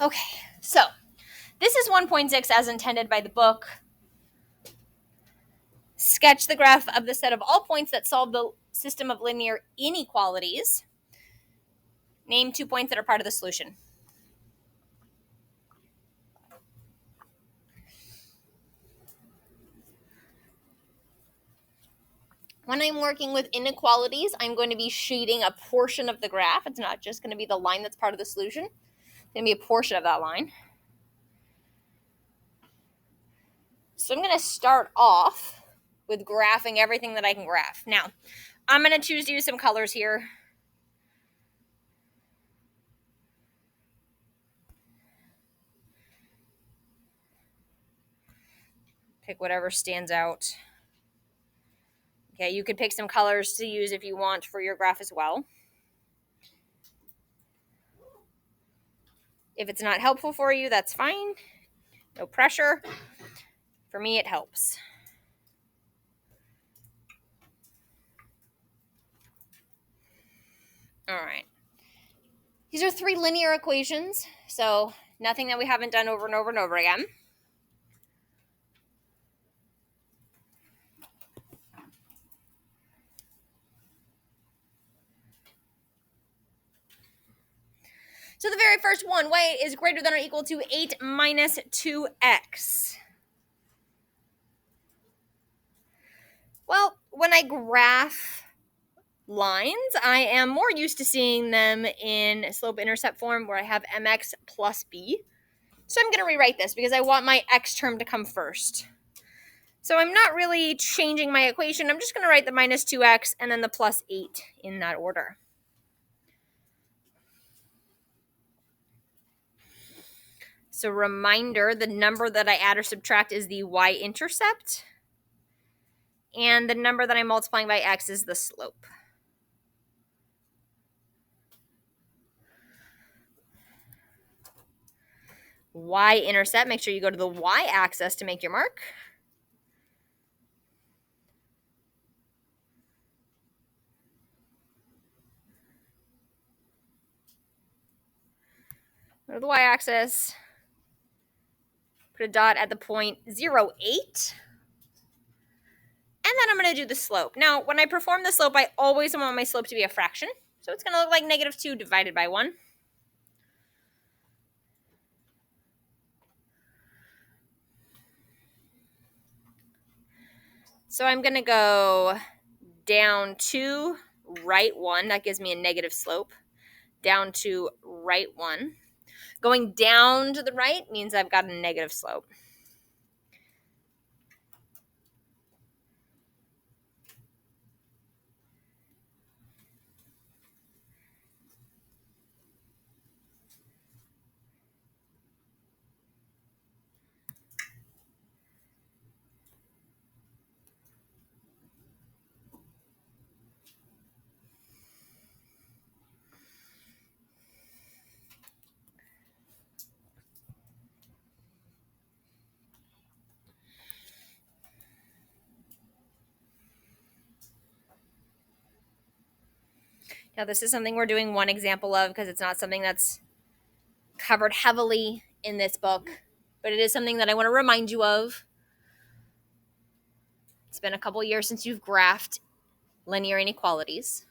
Okay, so this is 1.6 as intended by the book. Sketch the graph of the set of all points that solve the system of linear inequalities. Name 2 points that are part of the solution. When I'm working with inequalities, I'm going to be shading a portion of the graph. It's not just going to be the line that's part of the solution. It's going to be a portion of that line. So I'm going to start off with graphing everything that I can graph. Now, I'm going to choose to use some colors here. Pick whatever stands out. Okay, you could pick some colors to use if you want for your graph as well. If it's not helpful for you, that's fine. No pressure. For me, it helps. All right. These are 3 linear equations, so nothing that we haven't done over and over and over again. So the very first one, y is greater than or equal to 8 minus 2x. Well, when I graph lines, I am more used to seeing them in slope-intercept form where I have mx plus b. So I'm going to rewrite this because I want my x term to come first. So I'm not really changing my equation. I'm just going to write the minus 2x and then the plus 8 in that order. So reminder, the number that I add or subtract is the y-intercept. And the number that I'm multiplying by x is the slope. Y-intercept, make sure you go to the y-axis to make your mark. Go to the y-axis. Put a dot at the point 0, 8. And then I'm going to do the slope. Now, when I perform the slope, I always want my slope to be a fraction. So it's going to look like negative 2 divided by 1. So I'm going to go down 2, right 1. That gives me a negative slope. Down to right 1. Going down to the right means I've got a negative slope. Now, this is something we're doing one example of because it's not something that's covered heavily in this book, but it is something that I want to remind you of. It's been a couple years since you've graphed linear inequalities.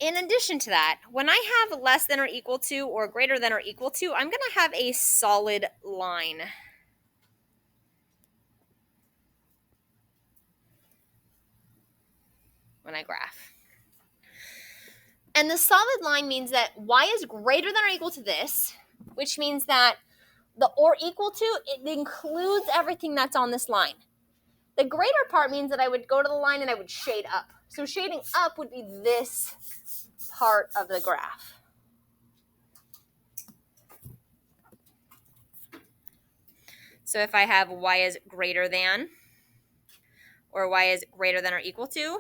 In addition to that, when I have less than or equal to or greater than or equal to, I'm going to have a solid line. When I graph. And the solid line means that y is greater than or equal to this, which means that the or equal to, it includes everything that's on this line. The greater part means that I would go to the line and I would shade up. So shading up would be this part of the graph. So if I have y is greater than, or y is greater than or equal to,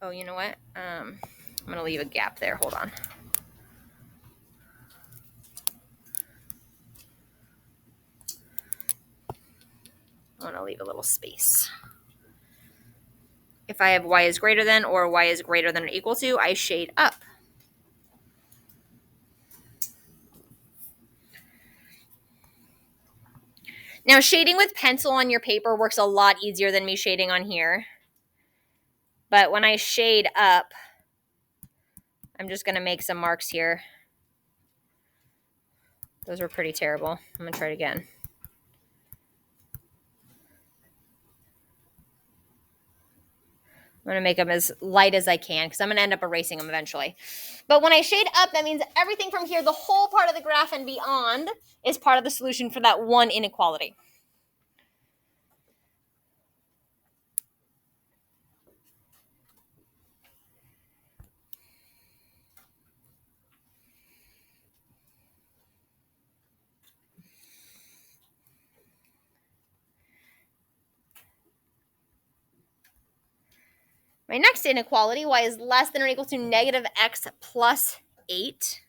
oh, you know what? I'm going to leave a gap there. Hold on. I'm going to leave a little space. If I have y is greater than or y is greater than or equal to, I shade up. Now, shading with pencil on your paper works a lot easier than me shading on here. But when I shade up, I'm just going to make some marks here. Those were pretty terrible. I'm going to try it again. I'm going to make them as light as I can because I'm going to end up erasing them eventually. But when I shade up, that means everything from here, the whole part of the graph and beyond, is part of the solution for that one inequality. My next inequality, y is less than or equal to negative x plus 8.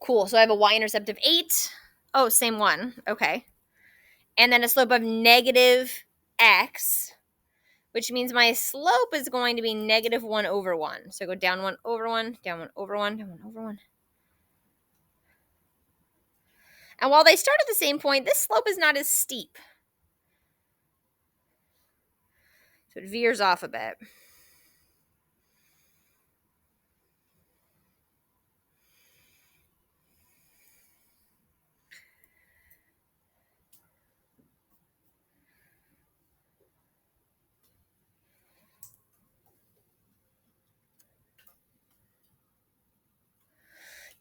Cool, so I have a y-intercept of 8. Oh, same one. Okay. And then a slope of negative x, which means my slope is going to be negative 1 over 1. So I go down 1 over 1, down 1 over 1, down 1 over 1. And while they start at the same point, this slope is not as steep. So it veers off a bit.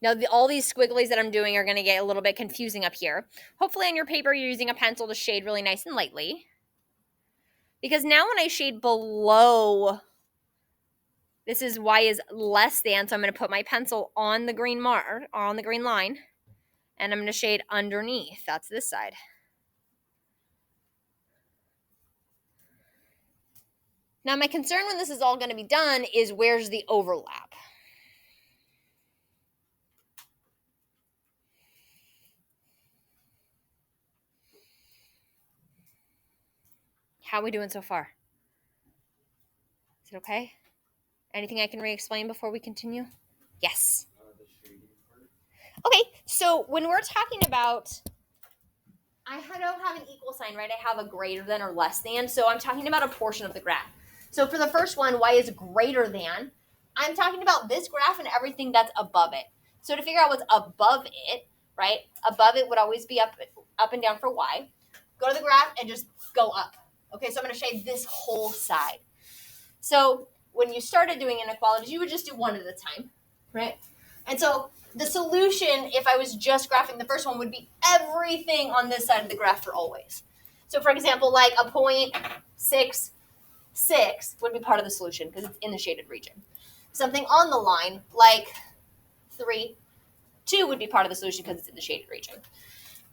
Now, all these squigglies that I'm doing are going to get a little bit confusing up here. Hopefully on your paper, you're using a pencil to shade really nice and lightly. Because now when I shade below, this is y is less than, so I'm going to put my pencil on the green on the green line, and I'm going to shade underneath. That's this side. Now, my concern when this is all going to be done is where's the overlap? How are we doing so far? Is it okay? Anything I can re-explain before we continue? Yes. Okay, so when we're talking about, I don't have an equal sign, right? I have a greater than or less than, so I'm talking about a portion of the graph. So for the first one, y is greater than, I'm talking about this graph and everything that's above it. So to figure out what's above it, right? Above it would always be up and down for y. Go to the graph and just go up. Okay, so I'm going to shade this whole side. So when you started doing inequalities, you would just do one at a time, right? And so the solution, if I was just graphing the first one, would be everything on this side of the graph for always. So for example, like a 0.66 would be part of the solution because it's in the shaded region. Something on the line like 3, 2 would be part of the solution because it's in the shaded region.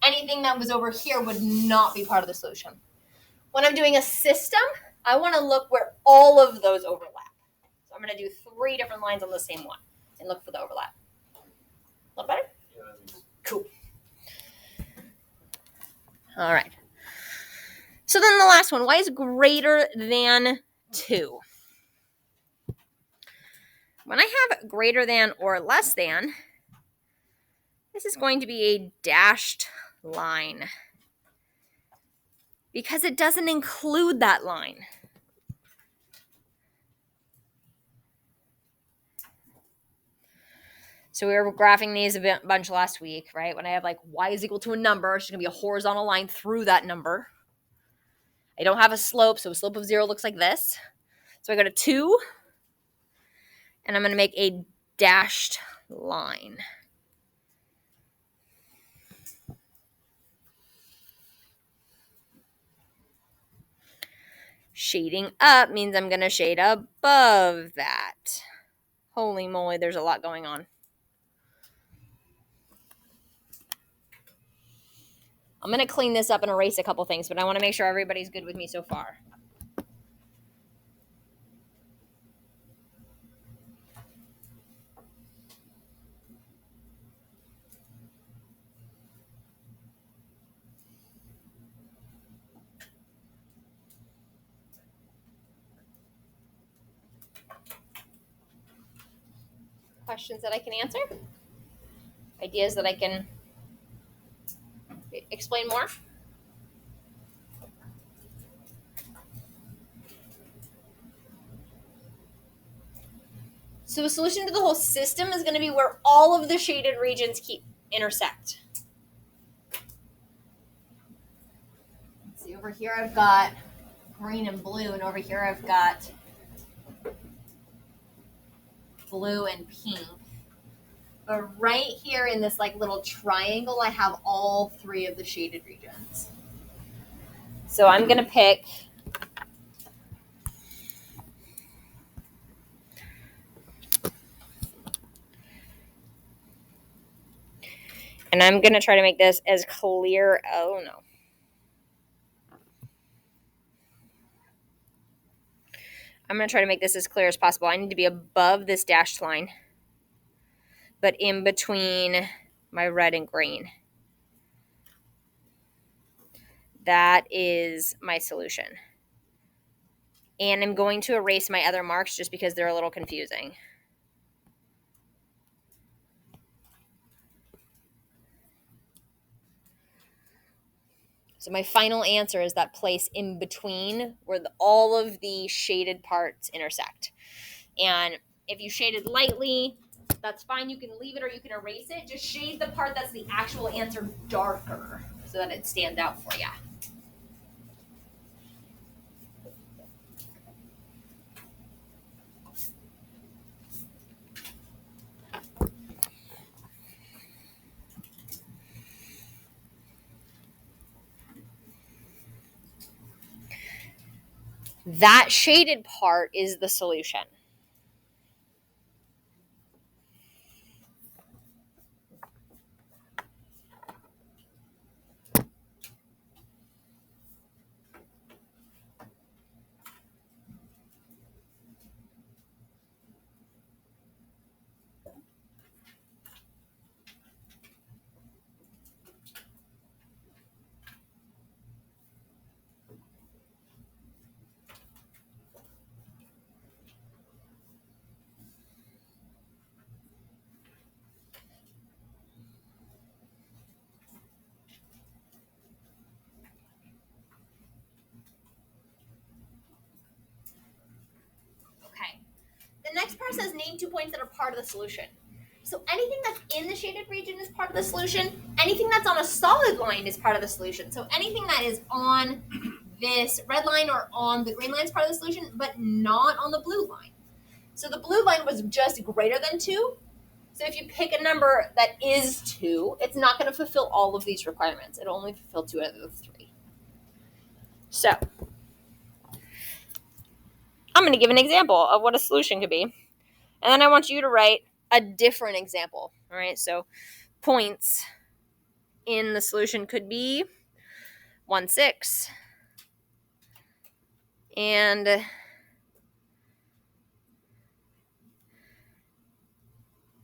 Anything that was over here would not be part of the solution. When I'm doing a system, I want to look where all of those overlap. So I'm going to do 3 different lines on the same one and look for the overlap. A little better? Yeah. Cool. All right. So then the last one, y is greater than 2. When I have greater than or less than, this is going to be a dashed line because it doesn't include that line. So we were graphing these a bunch last week, right? When I have like y is equal to a number, it's going to be a horizontal line through that number. I don't have a slope, so a slope of 0 looks like this. So I go to 2, and I'm going to make a dashed line. Shading up means I'm going to shade above that. Holy moly, there's a lot going on. I'm going to clean this up and erase a couple things, but I want to make sure everybody's good with me so far. Questions that I can answer? Ideas that I can explain more? So a solution to the whole system is going to be where all of the shaded regions intersect. See, over here I've got green and blue, and over here I've got blue and pink. But right here in this like little triangle, I have all three of the shaded regions. So I'm going to pick and I'm going to try to make this as clear. Oh no. I'm going to try to make this as clear as possible. I need to be above this dashed line, but in between my red and green. That is my solution. And I'm going to erase my other marks just because they're a little confusing. So my final answer is that place in between where all of the shaded parts intersect. And if you shaded lightly, that's fine. You can leave it or you can erase it. Just shade the part that's the actual answer darker so that it stands out for you. That shaded part is the solution. Okay. The next part says name 2 points that are part of the solution. So anything that's in the shaded region is part of the solution. Anything that's on a solid line is part of the solution. So anything that is on this red line or on the green line is part of the solution, but not on the blue line. So the blue line was just greater than 2. So if you pick a number that is 2, it's not going to fulfill all of these requirements. It'll only fulfill 2 out of the 3. So I'm going to give an example of what a solution could be. And then I want you to write a different example. All right, so points in the solution could be 1, 6 and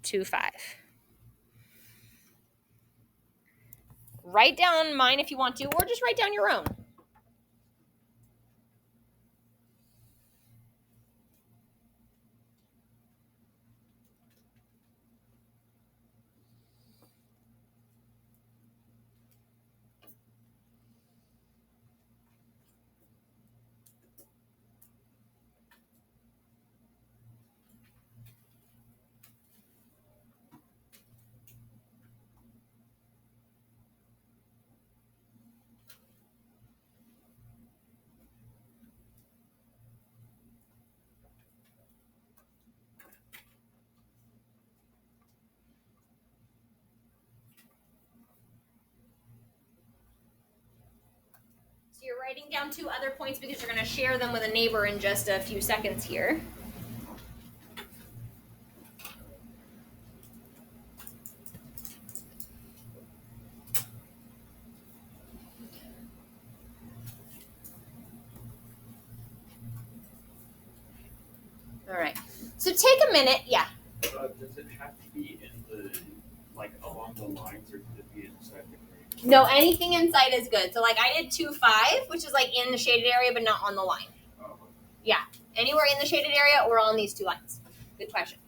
2, 5. Write down mine if you want to, or just write down your own. So you're writing down 2 other points because you're going to share them with a neighbor in just a few seconds here. All right. So take a minute. Yeah. Does it have to be in the along the lines, or could it be inside the grade? No, anything inside is good. So like I did 2-5, which is like in the shaded area but not on the line. Oh. Yeah, anywhere in the shaded area or on these 2 lines. Good question.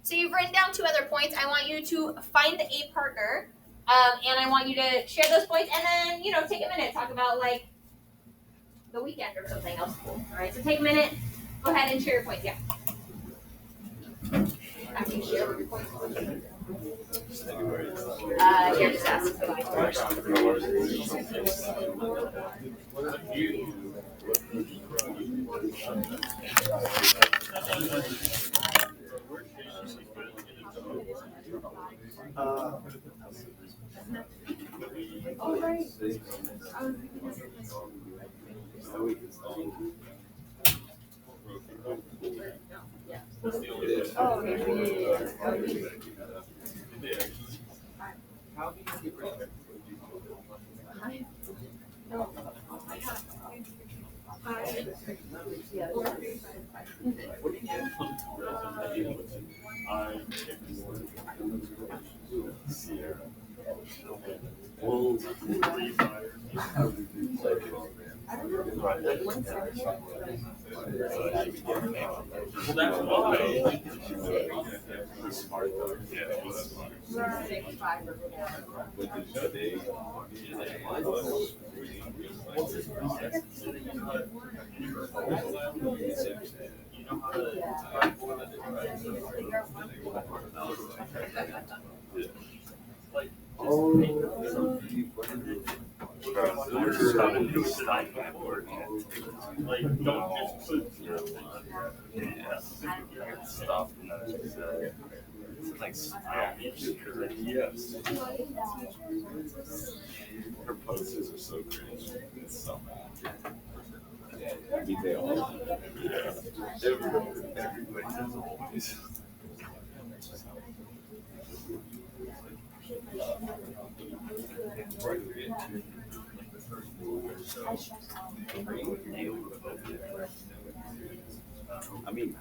So you've written down 2 other points. I want you to find a partner, and I want you to share those points, and then take a minute, talk about like the weekend or something else cool. All right, so take a minute. Go ahead and share your points. Yeah. After you share your points. Here, just ask. Yes. Her posters are so cringe. It's so bad. I mean, they all. Yeah. Everybody does always. I mean,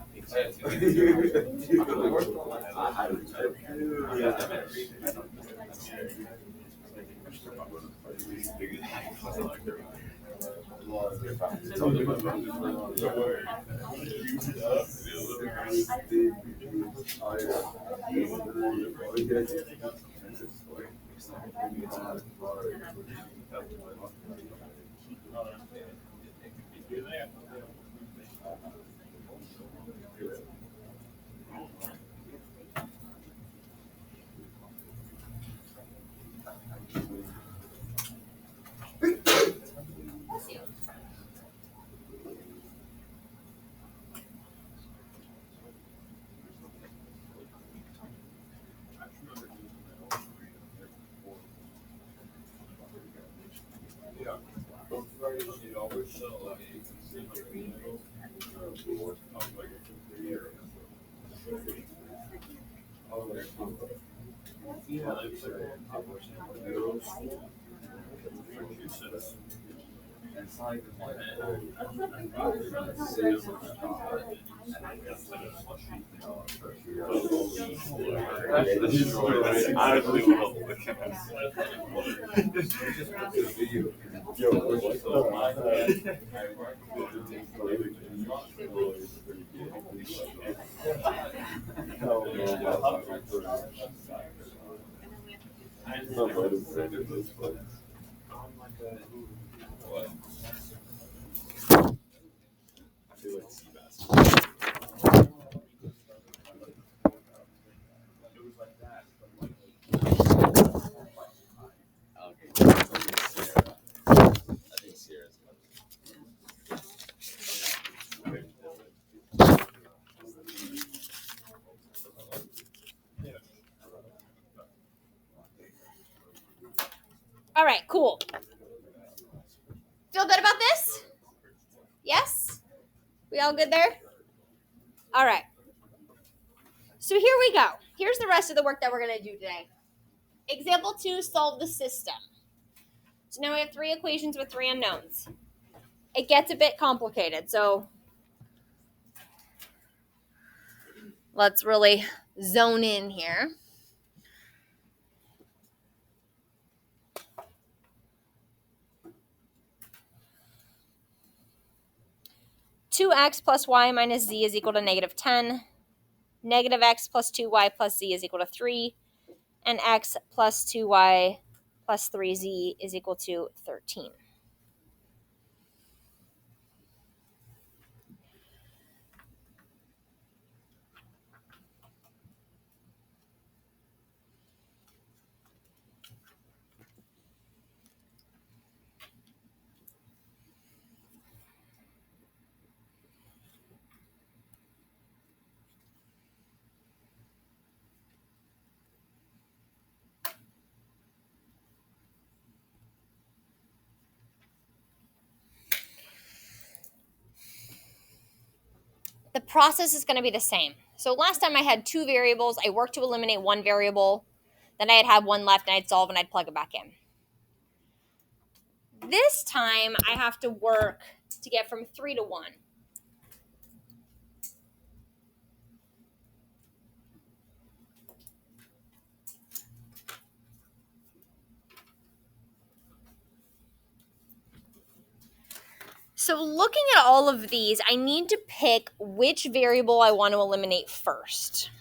All right, cool. Feel good about this? Yes? We all good there? All right. So here we go. Here's the rest of the work that we're going to do today. Example 2, solve the system. So now we have 3 equations with 3 unknowns. It gets a bit complicated, so let's really zone in here. (2x plus y minus z is equal to negative 10). Negative x plus 2y plus z is equal to 3. And x plus 2y plus 3z is equal to 13. The process is going to be the same. So last time I had 2 variables. I worked to eliminate 1 variable. Then I'd have 1 left and I'd solve and I'd plug it back in. This time I have to work to get from 3 to 1. So looking at all of these, I need to pick which variable I want to eliminate first.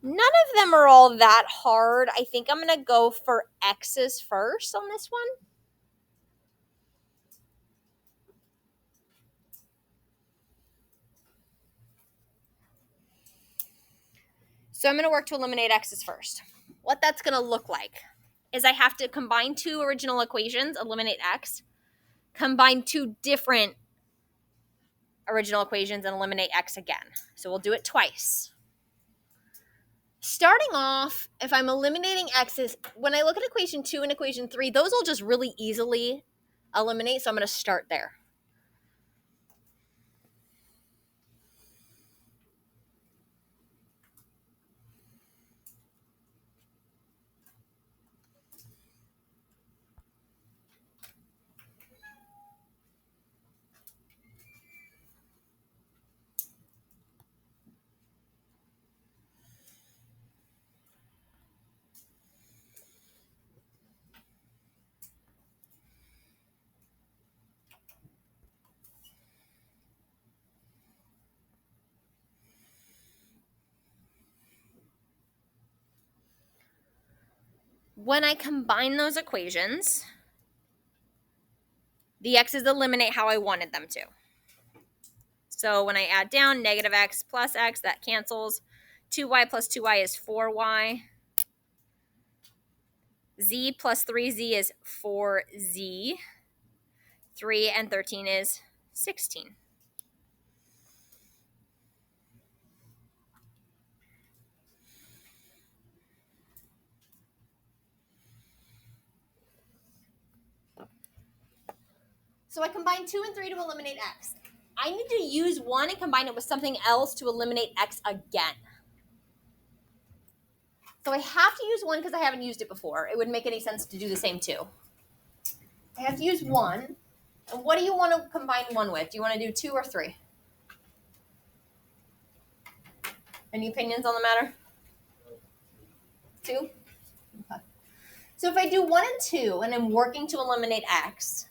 None of them are all that hard. I think I'm going to go for x's first on this one. So I'm going to work to eliminate x's first. What that's going to look like is I have to combine 2 original equations, eliminate x, combine 2 different original equations, and eliminate x again. So we'll do it twice. Starting off, if I'm eliminating x's, when I look at equation 2 and equation 3, those will just really easily eliminate, so I'm going to start there. When I combine those equations, the x's eliminate how I wanted them to. So when I add down negative x plus x, that cancels. 2y plus 2y is 4y. Z plus 3z is 4z. 3 and 13 is 16. So I combine 2 and 3 to eliminate x. I need to use 1 and combine it with something else to eliminate x again. So I have to use 1 because I haven't used it before. It wouldn't make any sense to do the same 2. I have to use 1. And what do you want to combine 1 with? Do you want to do 2 or 3? Any opinions on the matter? 2? Okay. So if I do 1 and 2 and I'm working to eliminate x,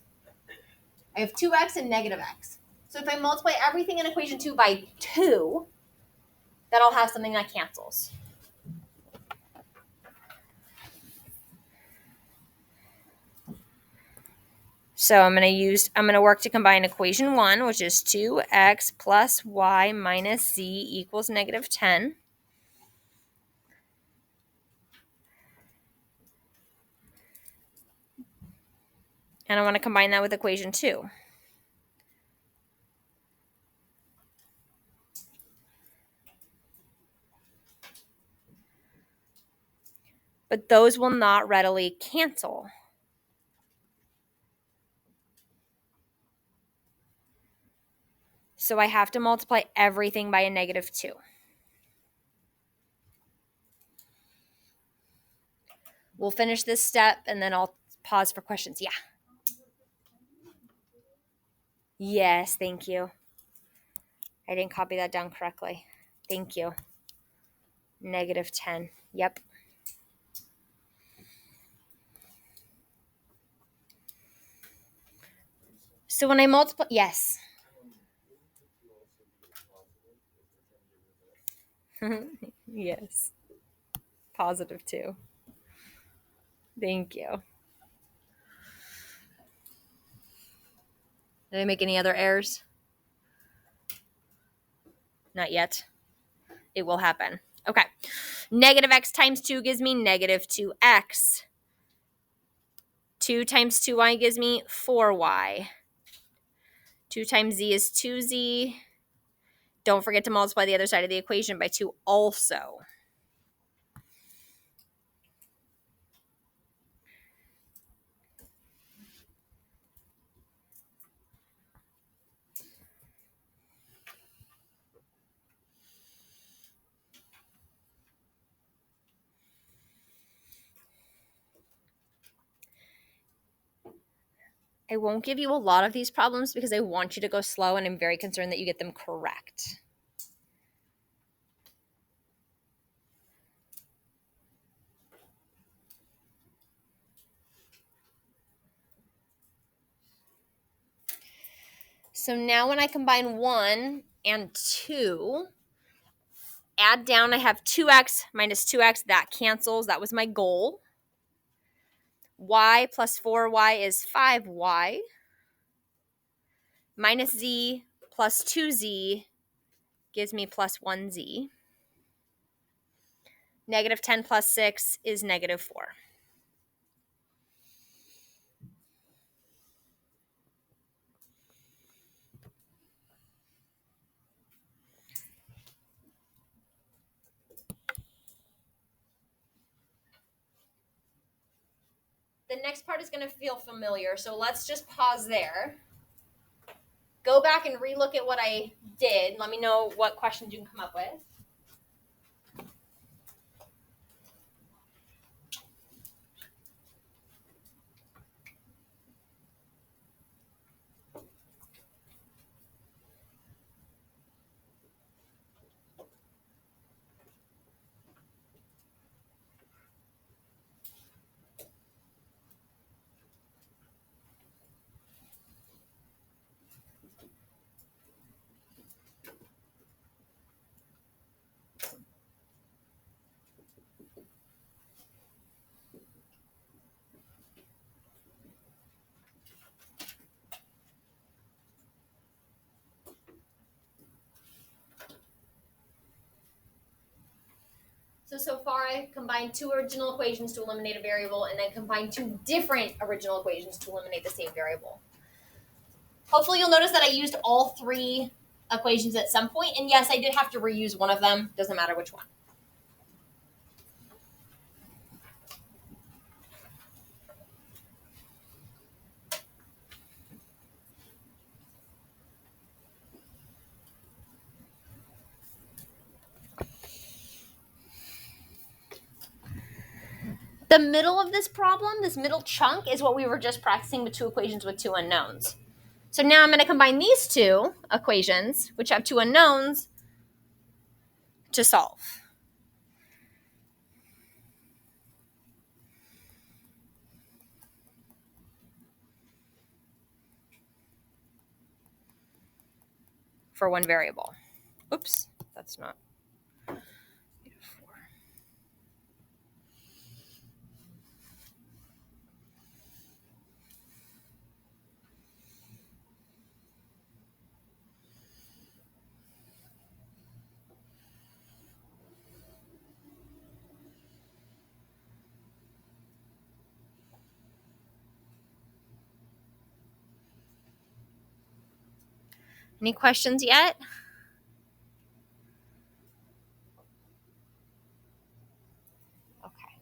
I have 2x and negative x. So if I multiply everything in equation 2 by 2, then I'll have something that cancels. So I'm going to work to combine equation 1, which is 2x plus y minus z equals negative 10. And I want to combine that with equation 2. but those will not readily cancel. So I have to multiply everything by a -2. We'll finish this step and then I'll pause for questions. Yeah. Yes, thank you. I didn't copy that down correctly. Thank you. -10. Yep. So when I multiply, yes. Yes. +2. Thank you. Did I make any other errors? Not yet. It will happen. Okay. -x times 2 gives me -2x. 2 times 2y gives me 4y. 2 times z is 2z. Don't forget to multiply the other side of the equation by 2 also. I won't give you a lot of these problems because I want you to go slow and I'm very concerned that you get them correct. So now when I combine 1 and 2, add down, I have 2x minus 2x. That cancels. That was my goal. Y plus 4y is 5y. Minus z plus 2z gives me plus 1z. -10 plus 6 is -4. The next part is going to feel familiar, so let's just pause there. Go back and relook at what I did. Let me know what questions you can come up with. So far I've combined 2 original equations to eliminate a variable and then combined 2 different original equations to eliminate the same variable. Hopefully you'll notice that I used all 3 equations at some point, and yes, I did have to reuse one of them. Doesn't matter which one. The middle of this problem, this middle chunk, is what we were just practicing with 2 equations with 2 unknowns. So now I'm going to combine these 2 equations, which have 2 unknowns, to solve. For one variable. Oops, that's not. Any questions yet? Okay.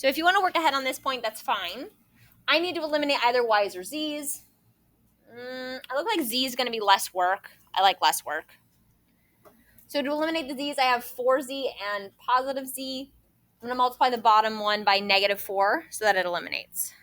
So if you want to work ahead on this point, that's fine. I need to eliminate either y's or z's. I look like z is going to be less work. I like less work. So to eliminate the z's, I have 4z and positive z. I'm going to multiply the bottom one by negative 4 so that it eliminates.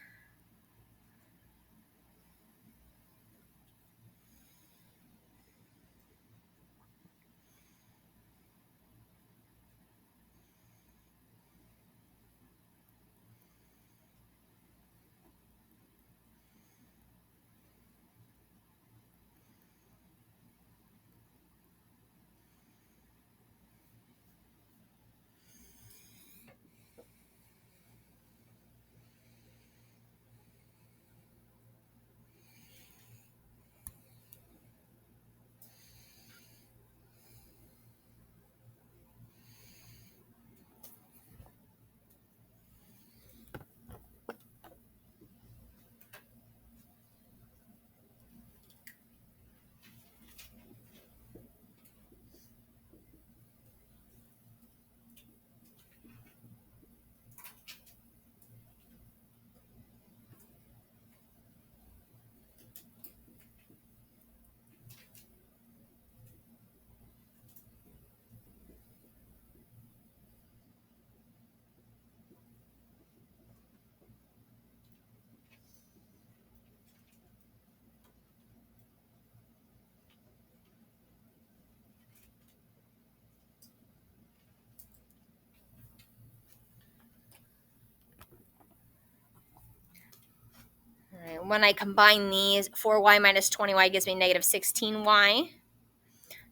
All right, when I combine these, 4y minus 20y gives me negative 16y.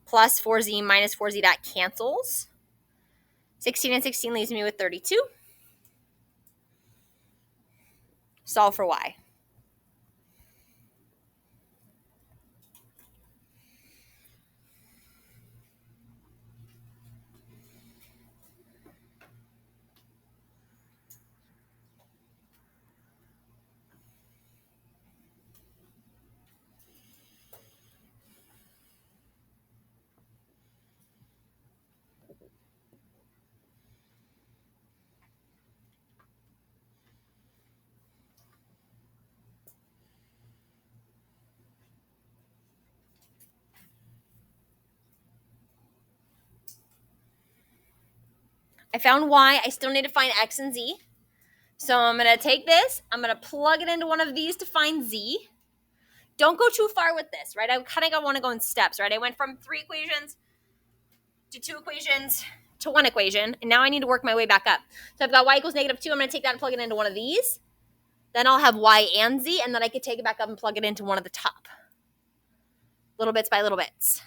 Plus 4z minus 4z, that cancels. 16 and 16 leaves me with 32. Solve for y. I found y. I still need to find x and z. So I'm going to take this. I'm going to plug it into one of these to find z. Don't go too far with this, right? I kind of want to go in steps, right? I went from 3 equations to 2 equations to 1 equation, and now I need to work my way back up. So I've got y equals negative 2. I'm going to take that and plug it into one of these. Then I'll have y and z, and then I could take it back up and plug it into one of the top. Little bits by little bits.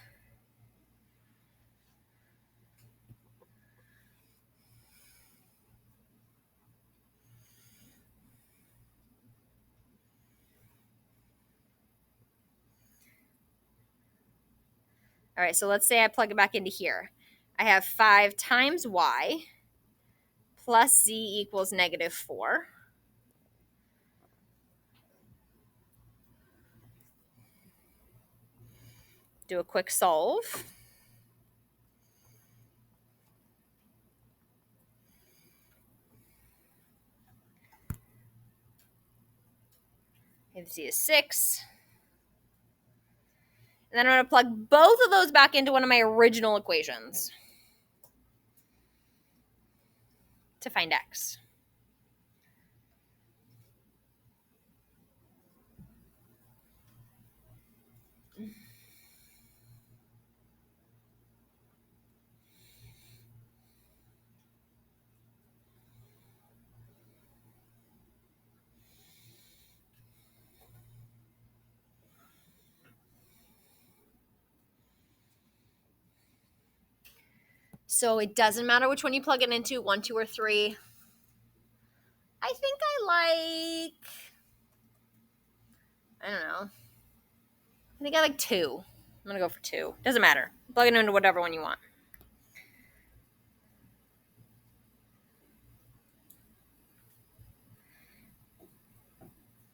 All right, so let's say I plug it back into here. I have 5 times y plus z equals negative 4. Do a quick solve. If z is 6. And then I'm going to plug both of those back into one of my original equations to find x. So it doesn't matter which one you plug it into, 1, 2, or 3. I think I don't know. I think I like 2. I'm going to go for 2. Doesn't matter. Plug it into whatever one you want.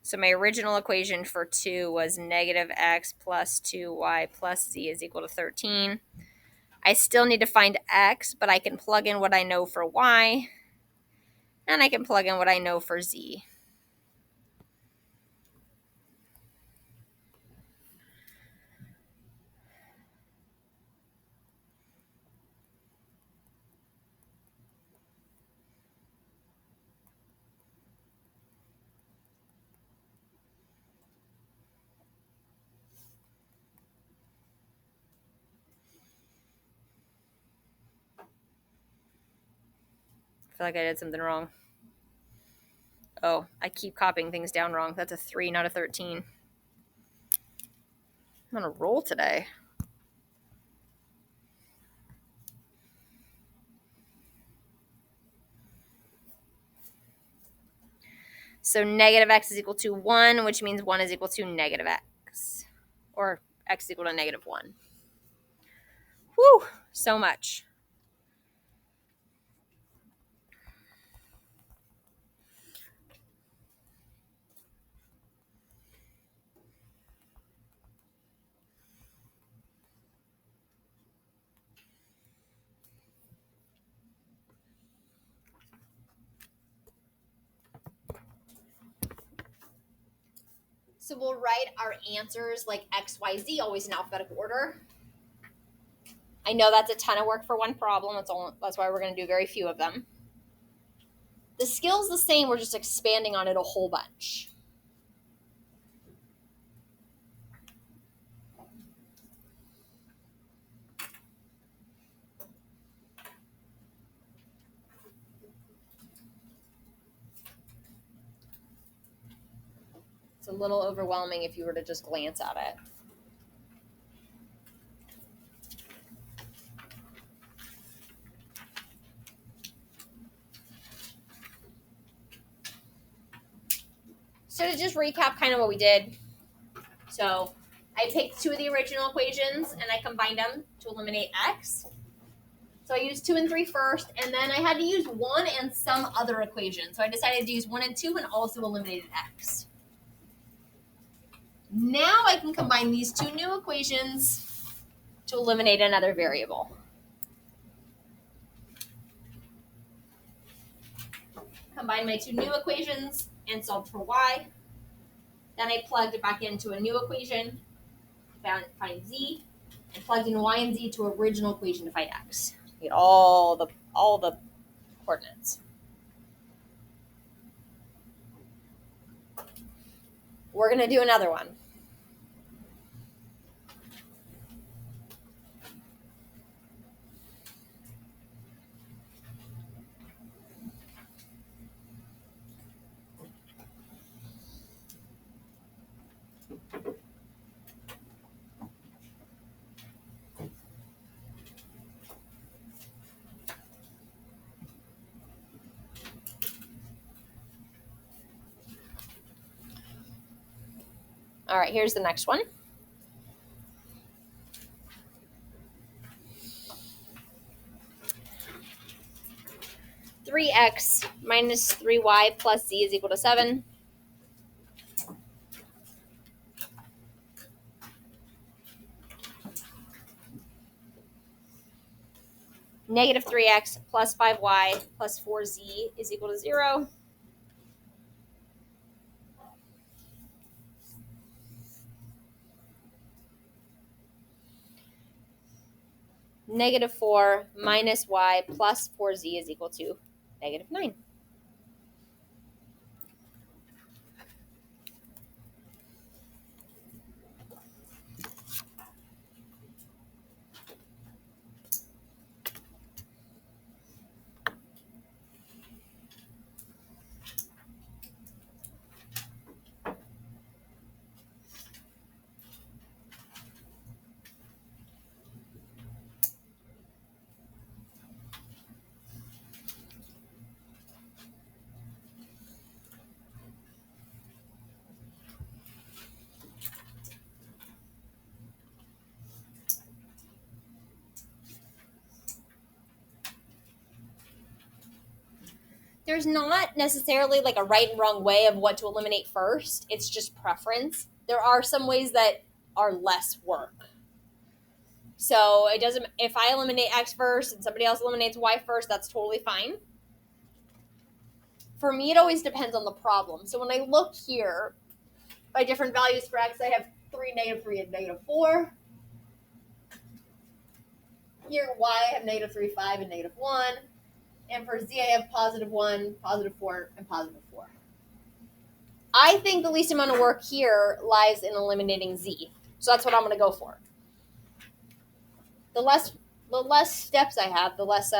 So my original equation for 2 was negative x plus 2y plus z is equal to 13. I still need to find x, but I can plug in what I know for y. And I can plug in what I know for z. I feel like I did something wrong. Oh, I keep copying things down wrong. That's a 3, not a 13. I'm on a roll today. So negative x is equal to 1, which means 1 is equal to negative x. Or x is equal to negative 1. Whew, so much. So we'll write our answers like X, Y, Z, always in alphabetical order. I know that's a ton of work for one problem. That's why we're going to do very few of them. The skill's the same. We're just expanding on it a whole bunch. It's a little overwhelming if you were to just glance at it. So to just recap kind of what we did. So I picked 2 of the original equations and I combined them to eliminate x. So I used 2 and 3 first, and then I had to use 1 and some other equation. So I decided to use 1 and 2 and also eliminated x. Now I can combine these 2 new equations to eliminate another variable. Combine my 2 new equations and solved for y. Then I plugged it back into a new equation, find z, and plugged in y and z to original equation to find x. Get all the coordinates. We're going to do another one. All right, here's the next one. (3x minus 3y plus z is equal to 7). Negative 3x plus 5y plus 4z is equal to 0. Negative 4 minus y plus 4z is equal to negative 9. There's not necessarily like a right and wrong way of what to eliminate first. It's just preference. There are some ways that are less work. So it doesn't, if I eliminate x first and somebody else eliminates y first, that's totally fine. For me, it always depends on the problem. So when I look here, by different values for x, I have 3, -3, and -4. Here, y, I have -3, 5, and -1. And for z, I have +1, +4, and +4. I think the least amount of work here lies in eliminating z. So that's what I'm going to go for. The less steps I have, the less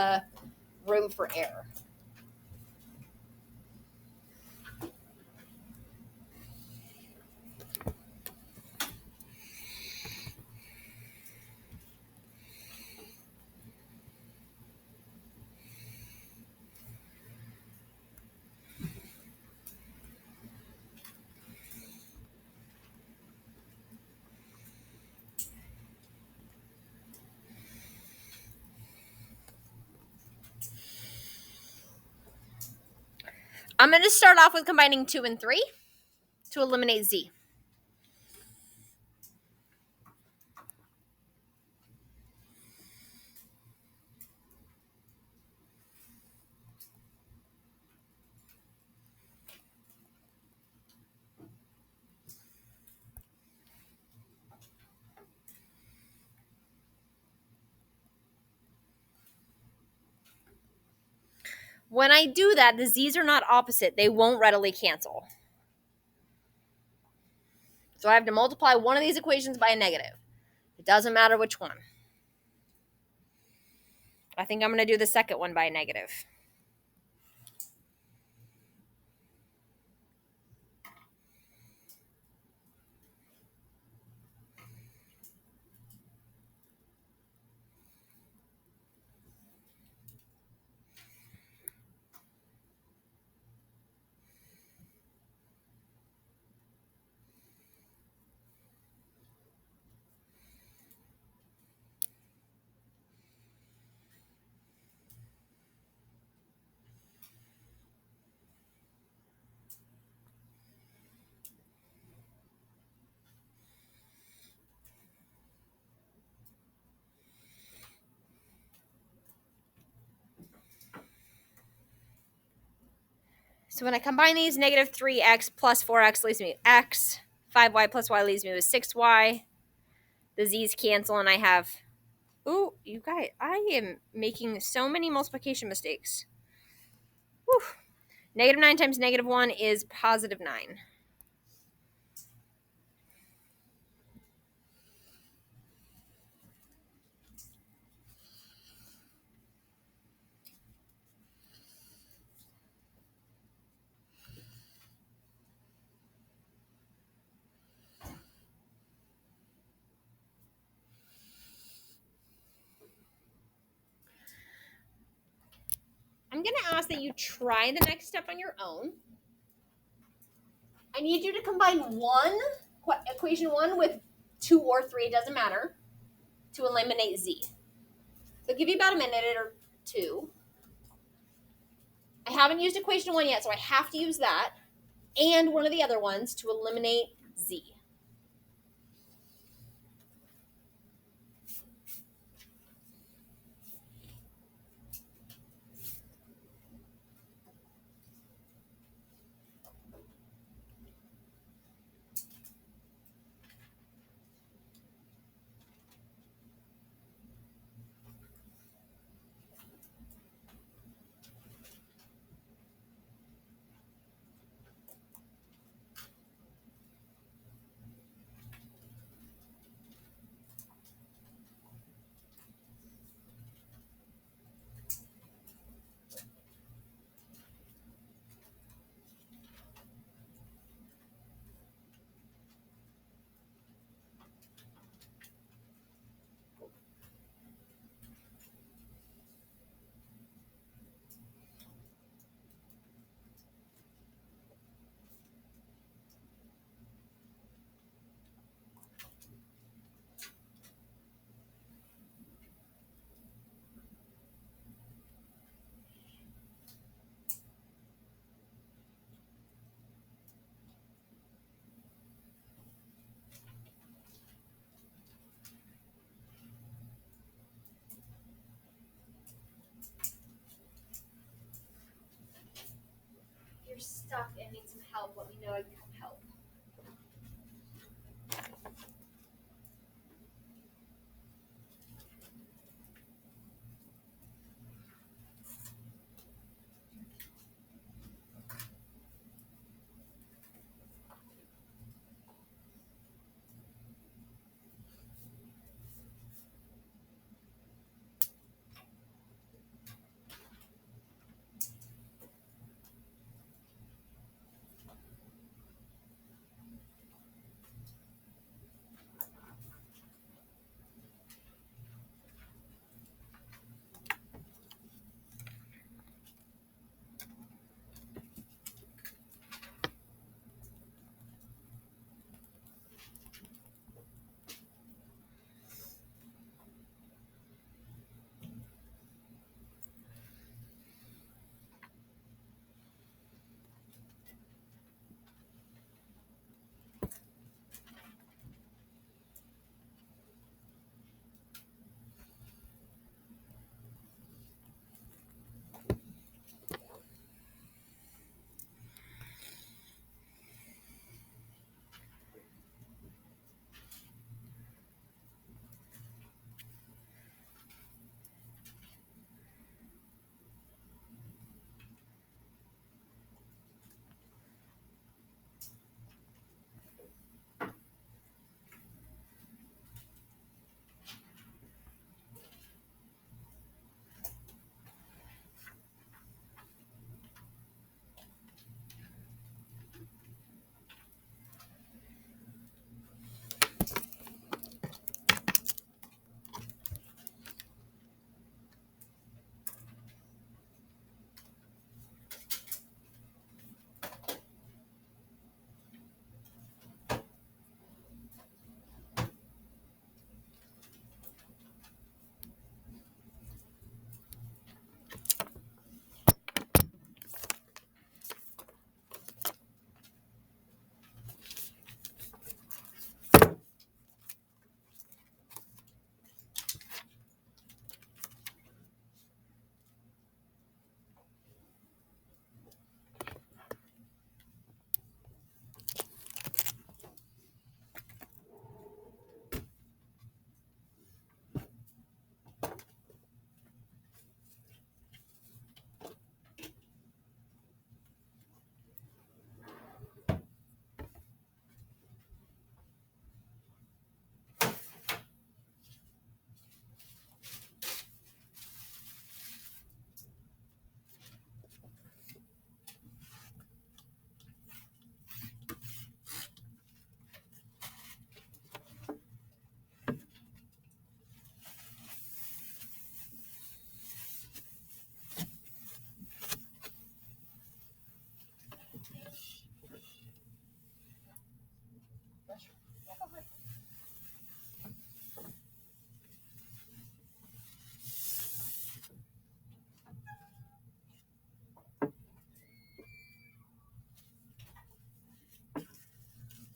room for error. I'm going to start off with combining 2 and 3 to eliminate z. When I do that, the z's are not opposite. They won't readily cancel. So I have to multiply one of these equations by a negative. It doesn't matter which one. I think I'm going to do the second one by a negative. So when I combine these, -3x plus 4x leaves me x. 5y plus y leaves me with 6y. The z's cancel, and I have... Ooh, you guys, I am making so many multiplication mistakes. Whew. -9 times -1 is +9. I'm going to ask that you try the next step on your own. I need you to combine equation 1 with 2 or 3, it doesn't matter, to eliminate z. So I'll give you about a minute or two. I haven't used equation 1 yet, so I have to use that and one of the other ones to eliminate z. you're stuck and need some help, let me know. I can come help.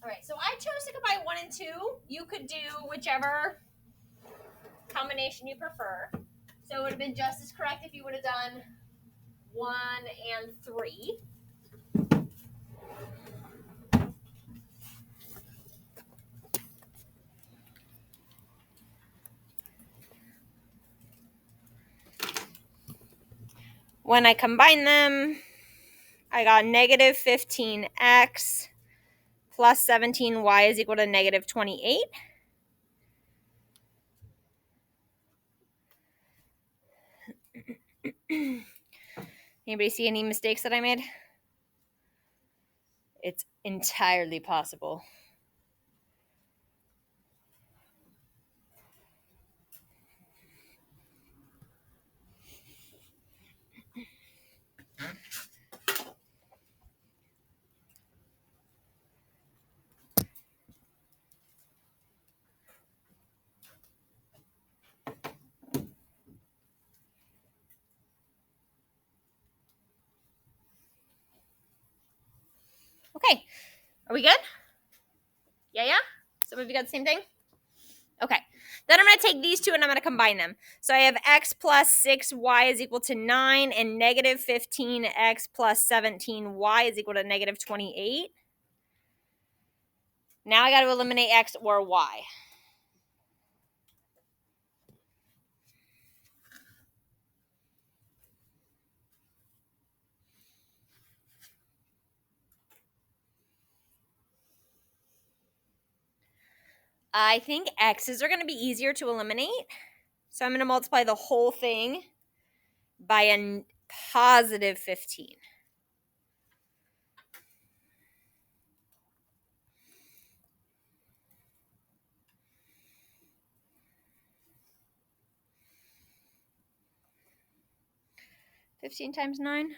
All right, so I chose to combine 1 and 2. You could do whichever combination you prefer. So it would have been just as correct if you would have done 1 and 3. When I combine them, I got negative 15x plus 17y is equal to negative 28. Anybody see any mistakes that I made? It's entirely possible. Okay, are we good? Yeah? Some of you got the same thing? Okay. Then I'm going to take these two and I'm going to combine them. So I have x plus 6y is equal to 9 and negative 15x plus 17y is equal to negative 28. Now I got to eliminate x or y. I think x's are going to be easier to eliminate. So I'm going to multiply the whole thing by a positive 15. $15 times 9.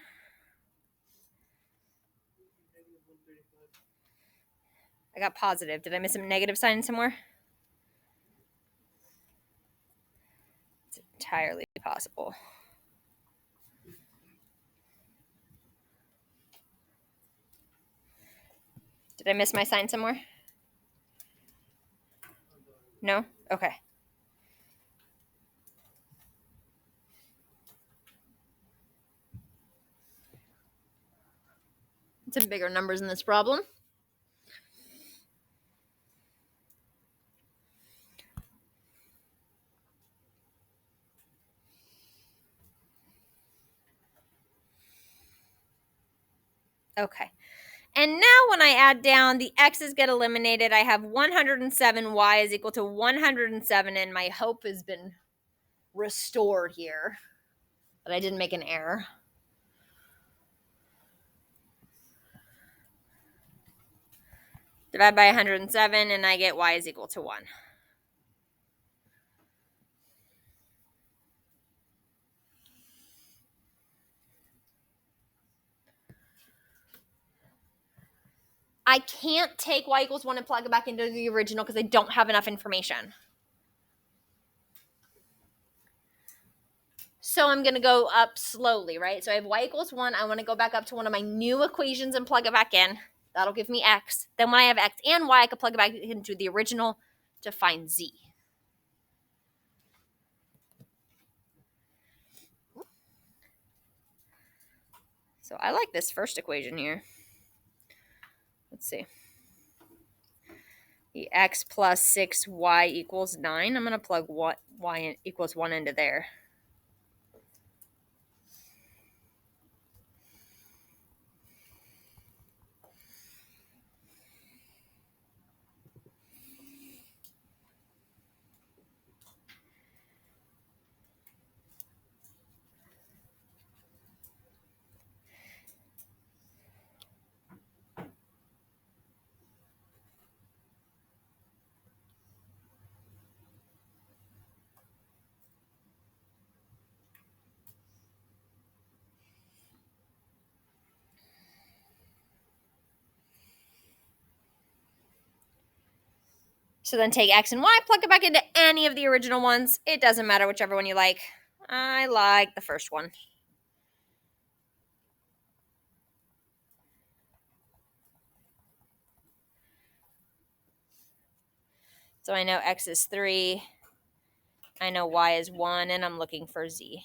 I got positive. Did I miss a negative sign somewhere? It's entirely possible. Did I miss my sign somewhere? No? Okay. Some bigger numbers in this problem. Okay. And now when I add down, the x's get eliminated. I have 107y is equal to 107, and my hope has been restored here. But I didn't make an error. Divide by 107, and I get y is equal to 1. I can't take y equals 1 and plug it back into the original because I don't have enough information. So I'm going to go up slowly, right? So I have y equals 1. I want to go back up to one of my new equations and plug it back in. That'll give me x. Then when I have x and y, I can plug it back into the original to find z. So I like this first equation here. Let's see. The x plus 6y equals 9. I'm going to plug y equals 1 into there. So then take x and y, plug it back into any of the original ones. It doesn't matter, whichever one you like. I like the first one. So I know x is 3. I know y is 1, and I'm looking for z.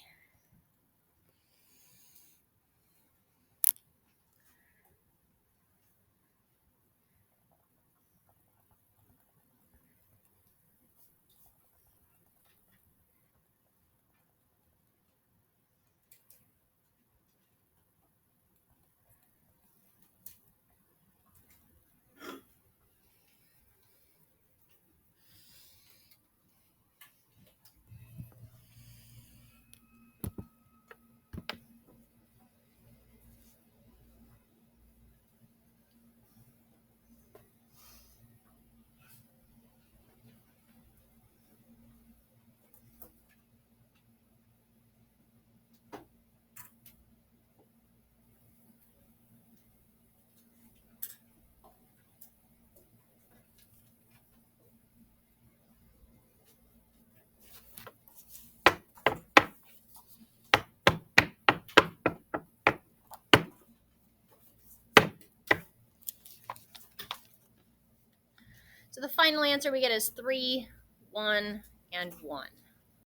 So the final answer we get is 3. 1 and 1.